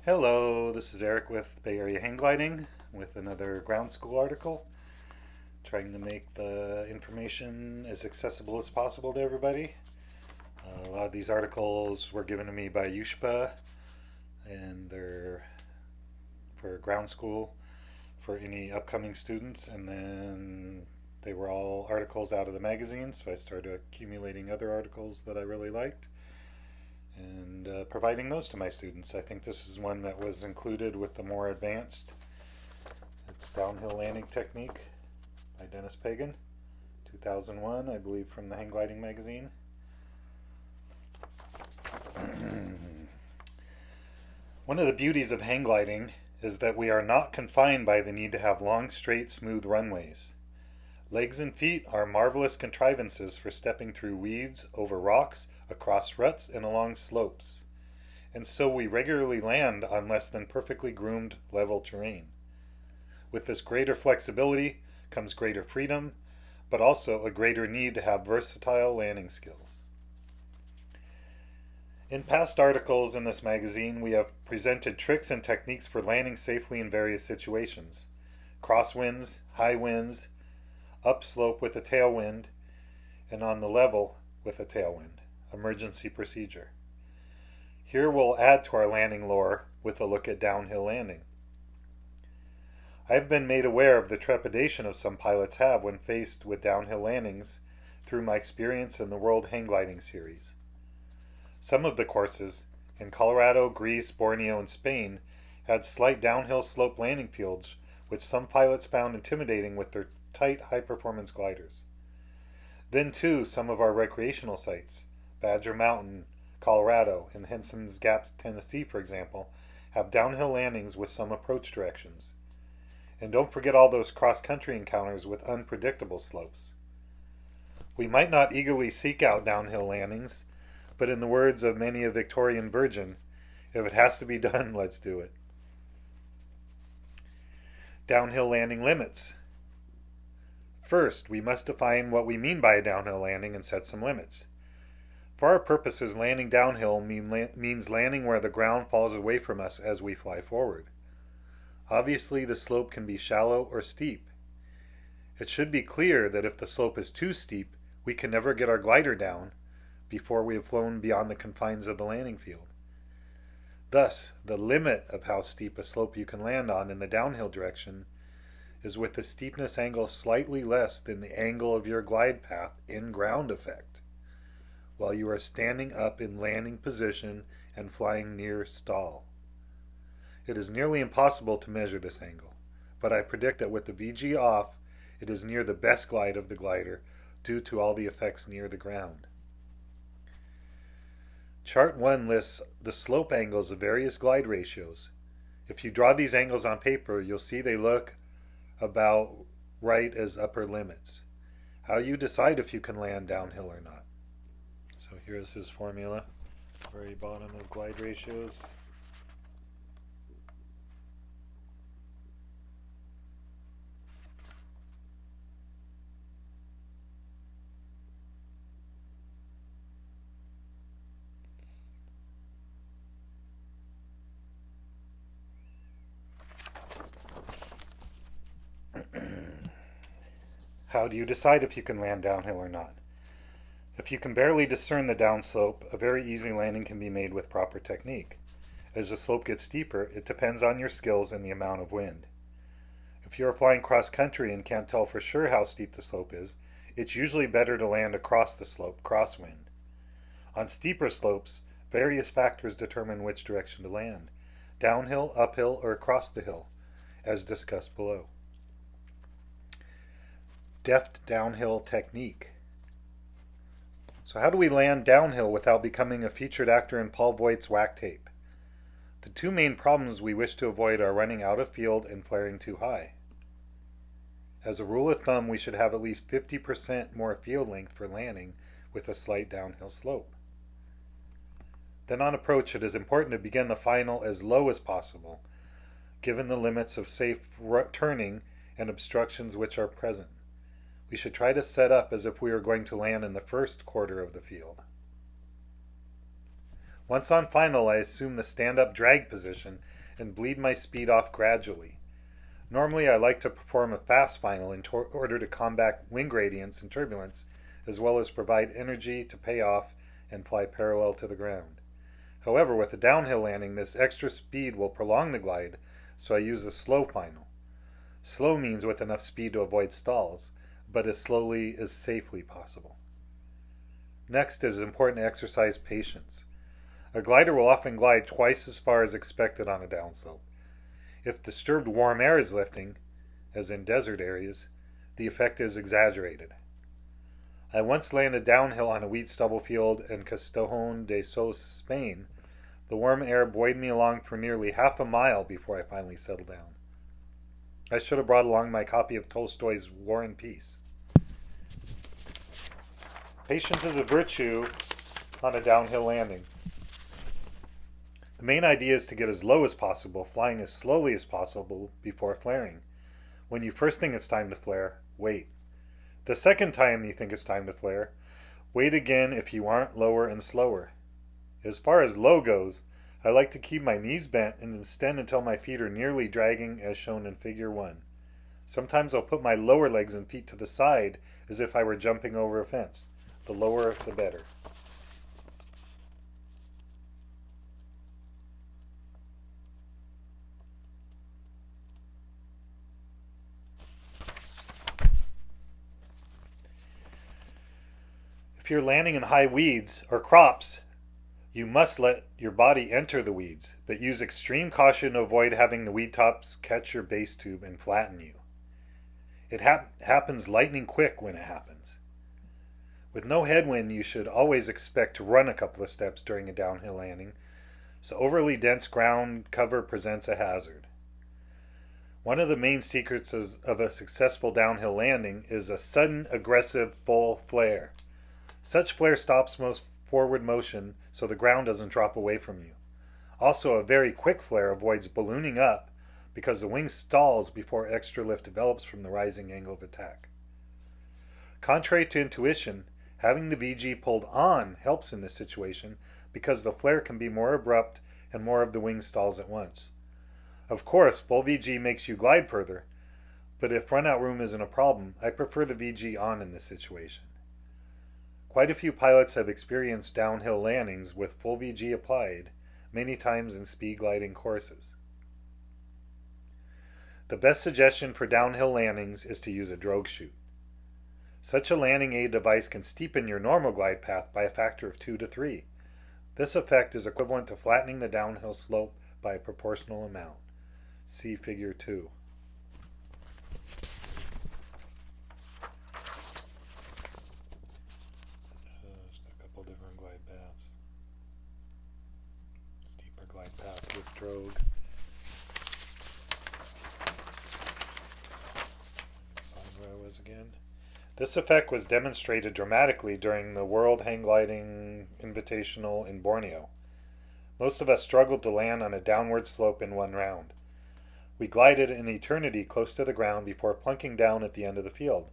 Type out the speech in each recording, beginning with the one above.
Hello, this is Eric with Bay Area Hang Gliding with another ground school article, trying to make the information as accessible as possible to everybody. A lot of these articles were given to me by USHPA, and they're for ground school for any upcoming students, and then they were all articles out of the magazine, so I started accumulating other articles that I really liked and providing those to my students. I think this is one that was included with the more advanced. It's Downhill Landing Technique by Dennis Pagen, 2001, I believe, from the Hang Gliding magazine. One of the beauties of hang gliding is that we are not confined by the need to have long, straight, smooth runways. Legs and feet are marvelous contrivances for stepping through weeds, over rocks, across ruts, and along slopes. And so we regularly land on less than perfectly groomed, level terrain. With this greater flexibility comes greater freedom, but also a greater need to have versatile landing skills. In past articles in this magazine, we have presented tricks and techniques for landing safely in various situations: crosswinds, high winds, upslope with a tailwind, and on the level with a tailwind, emergency procedure. Here we'll add to our landing lore with a look at downhill landing. I've been made aware of the trepidation of some pilots have when faced with downhill landings through my experience in the World Hang Gliding Series. Some of the courses, in Colorado, Greece, Borneo, and Spain, had slight downhill slope landing fields, which some pilots found intimidating with their tight, high-performance gliders. Then, too, some of our recreational sites, Badger Mountain, Colorado, and Henson's Gap, Tennessee, for example, have downhill landings with some approach directions. And don't forget all those cross-country encounters with unpredictable slopes. We might not eagerly seek out downhill landings, but in the words of many a Victorian virgin, if it has to be done, let's do it. Downhill landing limits. First, we must define what we mean by a downhill landing and set some limits. For our purposes, landing downhill means landing where the ground falls away from us as we fly forward. Obviously, the slope can be shallow or steep. It should be clear that if the slope is too steep, we can never get our glider down before we have flown beyond the confines of the landing field. Thus, the limit of how steep a slope you can land on in the downhill direction is with the steepness angle slightly less than the angle of your glide path in ground effect, while you are standing up in landing position and flying near stall. It is nearly impossible to measure this angle, but I predict that with the VG off, it is near the best glide of the glider due to all the effects near the ground. Chart 1 lists the slope angles of various glide ratios. If you draw these angles on paper, you'll see they look about right as upper limits. How you decide if you can land downhill or not. So here's his formula, very bottom of glide ratios. How do you decide if you can land downhill or not? If you can barely discern the downslope, a very easy landing can be made with proper technique. As the slope gets steeper, it depends on your skills and the amount of wind. If you are flying cross-country and can't tell for sure how steep the slope is, it's usually better to land across the slope, crosswind. On steeper slopes, various factors determine which direction to land: downhill, uphill, or across the hill, as discussed below. Deft downhill technique. So how do we land downhill without becoming a featured actor in Paul Voigt's whack tape? The two main problems we wish to avoid are running out of field and flaring too high. As a rule of thumb, we should have at least 50% more field length for landing with a slight downhill slope. Then on approach, it is important to begin the final as low as possible, given the limits of safe turning and obstructions which are present. We should try to set up as if we were going to land in the first quarter of the field. Once on final, I assume the stand-up drag position and bleed my speed off gradually. Normally, I like to perform a fast final in order to combat wind gradients and turbulence, as well as provide energy to pay off and fly parallel to the ground. However, with a downhill landing, this extra speed will prolong the glide, so I use a slow final. Slow means with enough speed to avoid stalls, but as slowly as safely possible. Next, it is important to exercise patience. A glider will often glide twice as far as expected on a downslope. If disturbed warm air is lifting, as in desert areas, the effect is exaggerated. I once landed downhill on a wheat stubble field in Castellón de Sos, Spain. The warm air buoyed me along for nearly half a mile before I finally settled down. I should have brought along my copy of Tolstoy's War and Peace. Patience is a virtue on a downhill landing. The main idea is to get as low as possible, flying as slowly as possible before flaring. When you first think it's time to flare, wait. The second time you think it's time to flare, wait again if you aren't lower and slower. As far as low goes, I like to keep my knees bent and extend until my feet are nearly dragging as shown in figure 1. Sometimes I'll put my lower legs and feet to the side as if I were jumping over a fence. The lower, the better. If you're landing in high weeds or crops, you must let your body enter the weeds, but use extreme caution to avoid having the weed tops catch your base tube and flatten you. It happens lightning quick when it happens. With no headwind, you should always expect to run a couple of steps during a downhill landing, so overly dense ground cover presents a hazard. One of the main secrets of a successful downhill landing is a sudden, aggressive, full flare. Such flare stops most forward motion so the ground doesn't drop away from you. Also, a very quick flare avoids ballooning up because the wing stalls before extra lift develops from the rising angle of attack. Contrary to intuition, having the VG pulled on helps in this situation because the flare can be more abrupt and more of the wing stalls at once. Of course, full VG makes you glide further, but if runout room isn't a problem, I prefer the VG on in this situation. Quite a few pilots have experienced downhill landings with full VG applied, many times in speed gliding courses. The best suggestion for downhill landings is to use a drogue chute. Such a landing aid device can steepen your normal glide path by a factor of 2 to 3. This effect is equivalent to flattening the downhill slope by a proportional amount. See figure 2. Just a couple different glide paths. Steeper glide path with drogue. Where I was again. This effect was demonstrated dramatically during the World Hang Gliding Invitational in Borneo. Most of us struggled to land on a downward slope in one round. We glided an eternity close to the ground before plunking down at the end of the field.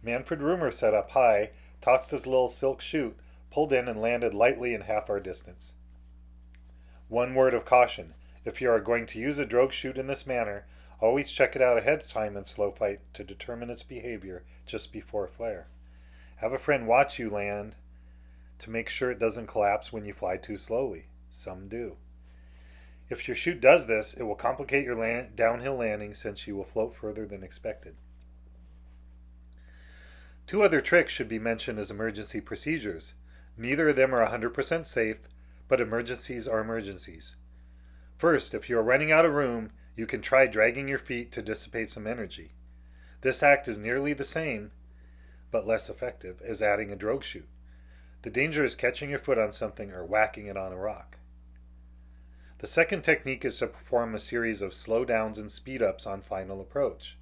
Manfred Rumer set up high, tossed his little silk chute, pulled in and landed lightly in half our distance. One word of caution: if you are going to use a drogue chute in this manner, always check it out ahead of time in slow flight to determine its behavior just before flare. Have a friend watch you land to make sure it doesn't collapse when you fly too slowly. Some do. If your chute does this, it will complicate your downhill landing since you will float further than expected. 2 other tricks should be mentioned as emergency procedures. Neither of them are 100% safe, but emergencies are emergencies. First, if you are running out of room, you can try dragging your feet to dissipate some energy. This act is nearly the same, but less effective, as adding a drogue chute. The danger is catching your foot on something or whacking it on a rock. The second technique is to perform a series of slow downs and speed ups on final approach.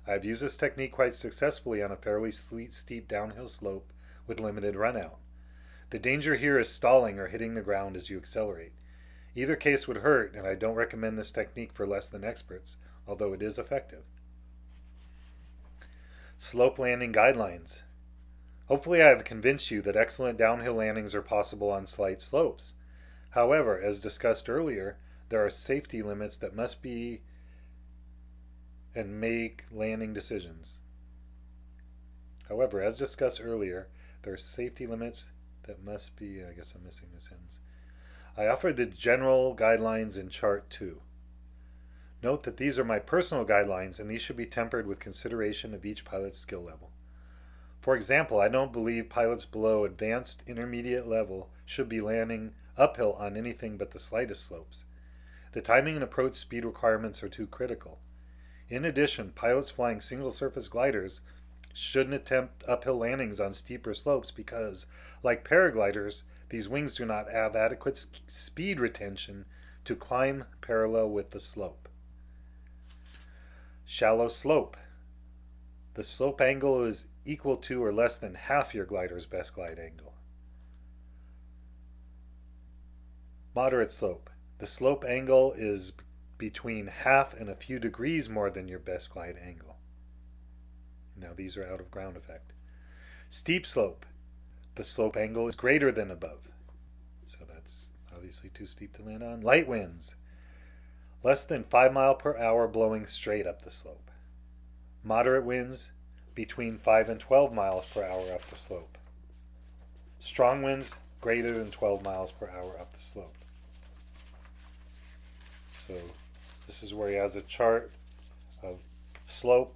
I have used this technique quite successfully on a fairly steep downhill slope with limited runout. The danger here is stalling or hitting the ground as you accelerate. Either case would hurt, and I don't recommend this technique for less than experts, although it is effective. Slope landing guidelines. Hopefully I have convinced you that excellent downhill landings are possible on slight slopes. However, as discussed earlier, there are safety limits that must be and make landing decisions. However, as discussed earlier, there are safety limits that must be, I guess I'm missing a sentence. I offered the general guidelines in Chart 2. Note that these are my personal guidelines and these should be tempered with consideration of each pilot's skill level. For example, I don't believe pilots below advanced intermediate level should be landing uphill on anything but the slightest slopes. The timing and approach speed requirements are too critical. In addition, pilots flying single surface gliders shouldn't attempt uphill landings on steeper slopes because, like paragliders, these wings do not have adequate speed retention to climb parallel with the slope. Shallow slope. The slope angle is equal to or less than half your glider's best glide angle. Moderate slope. The slope angle is between half and a few degrees more than your best glide angle. Now these are out of ground effect. Steep slope. The slope angle is greater than above. So that's obviously too steep to land on. Light winds. Less than 5 miles per hour blowing straight up the slope. Moderate winds between 5 and 12 miles per hour up the slope. Strong winds greater than 12 miles per hour up the slope. So this is where he has a chart of slope,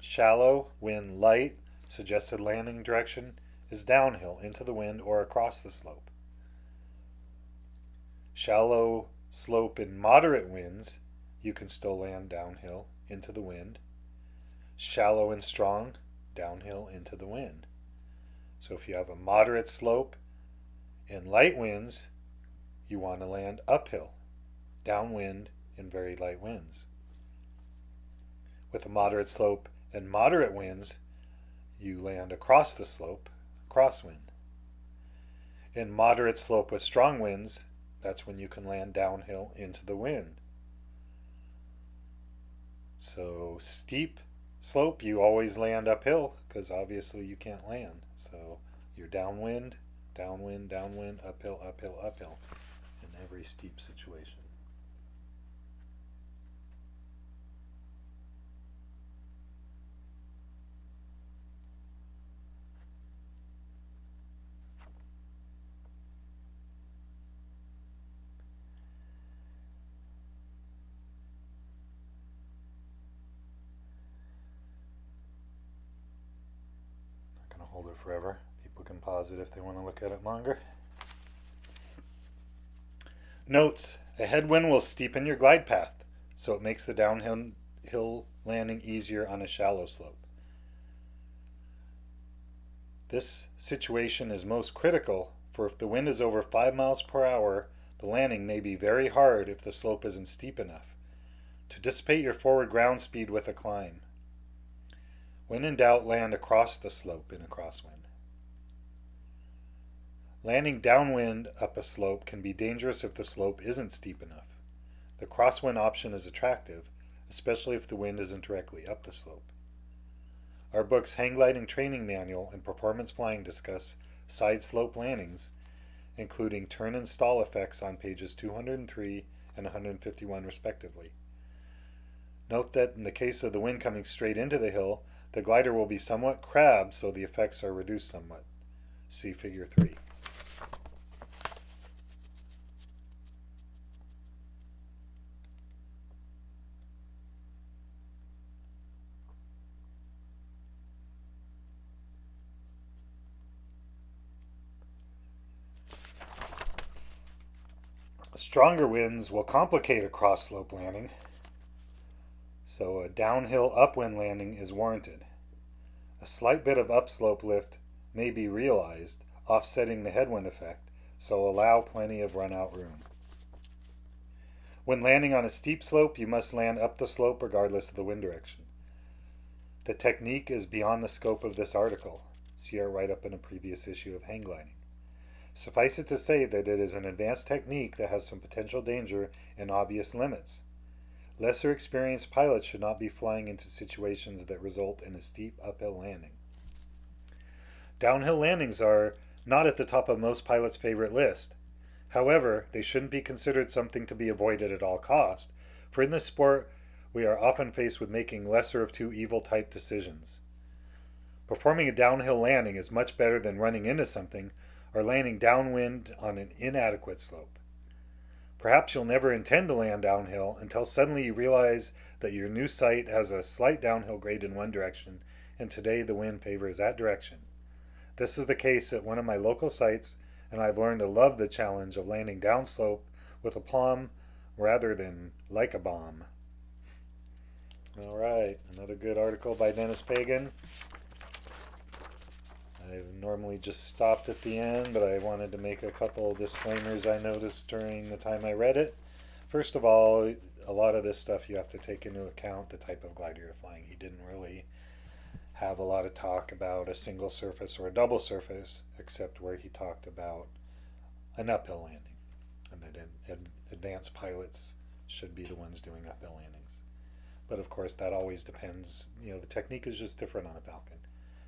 shallow, wind light, suggested landing direction is downhill into the wind or across the slope. Shallow slope in moderate winds, you can still land downhill into the wind. Shallow and strong, downhill into the wind. So if you have a moderate slope in light winds, you want to land uphill, downwind in very light winds. With a moderate slope and moderate winds, you land across the slope, crosswind. In moderate slope with strong winds, that's when you can land downhill into the wind. So steep slope, you always land uphill because obviously you can't land. So you're downwind, downwind, downwind, uphill, uphill, uphill in every steep situation. Hold it forever. People can pause it if they want to look at it longer. Notes: a headwind will steepen your glide path, so it makes the downhill landing easier on a shallow slope. This situation is most critical, for if the wind is over 5 miles per hour, the landing may be very hard if the slope isn't steep enough. To dissipate your forward ground speed with a climb. When in doubt, land across the slope in a crosswind. Landing downwind up a slope can be dangerous if the slope isn't steep enough. The crosswind option is attractive, especially if the wind isn't directly up the slope. Our books Hang Gliding Training Manual and Performance Flying discuss side slope landings, including turn and stall effects on pages 203 and 151 respectively. Note that in the case of the wind coming straight into the hill, the glider will be somewhat crabbed, so the effects are reduced somewhat. See Figure 3. Stronger winds will complicate a cross-slope landing, so a downhill upwind landing is warranted. A slight bit of upslope lift may be realized, offsetting the headwind effect, so allow plenty of run-out room. When landing on a steep slope, you must land up the slope regardless of the wind direction. The technique is beyond the scope of this article. See our write-up in a previous issue of hang gliding. Suffice it to say that it is an advanced technique that has some potential danger and obvious limits. Lesser experienced pilots should not be flying into situations that result in a steep uphill landing. Downhill landings are not at the top of most pilots' favorite list. However, they shouldn't be considered something to be avoided at all cost, for in this sport, we are often faced with making lesser of two evil type decisions. Performing a downhill landing is much better than running into something or landing downwind on an inadequate slope. Perhaps you'll never intend to land downhill until suddenly you realize that your new site has a slight downhill grade in one direction, and today the wind favors that direction. This is the case at one of my local sites, and I've learned to love the challenge of landing downslope with aplomb rather than like a bomb. All right, another good article by Dennis Pagen. I've normally just stopped at the end, but I wanted to make a couple disclaimers I noticed during the time I read it. First of all, a lot of this stuff you have to take into account the type of glider you're flying. He didn't really have a lot of talk about a single surface or a double surface, except where he talked about an uphill landing, and that advanced pilots should be the ones doing uphill landings. But of course, that always depends. The technique is just different on a Falcon.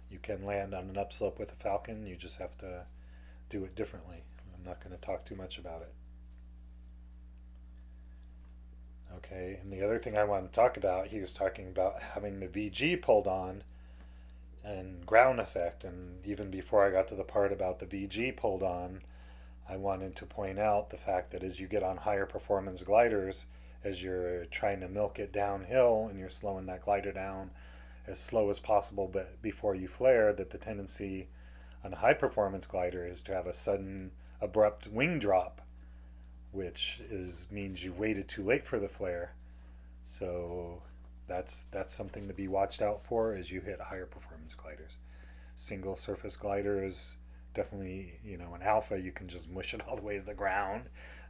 You can land on an upslope with a Falcon, you just have to do it differently. I'm not going to talk too much about it. Okay, and the other thing I want to talk about, he was talking about having the VG pulled on and ground effect, and even before I got to the part about the VG pulled on, I wanted to point out the fact that as you get on higher performance gliders, as you're trying to milk it downhill and you're slowing that glider down as slow as possible but before you flare, that the tendency on a high performance glider is to have a sudden abrupt wing drop, which means you waited too late for the flare. So that's something to be watched out for as you hit higher performance gliders. Single surface gliders, definitely, an alpha, you can just mush it all the way to the ground.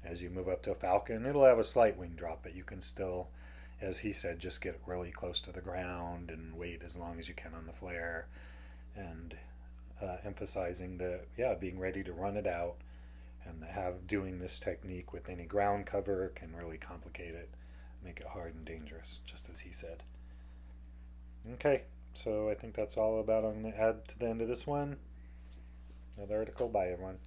As you move up to a Falcon, it'll have a slight wing drop, but you can still, as he said, just get really close to the ground and wait as long as you can on the flare, and emphasizing that, being ready to run it out, and doing this technique with any ground cover can really complicate it, make it hard and dangerous, just as he said. Okay, so I think that's all about I'm going to add to the end of this one. Another article. Bye, everyone.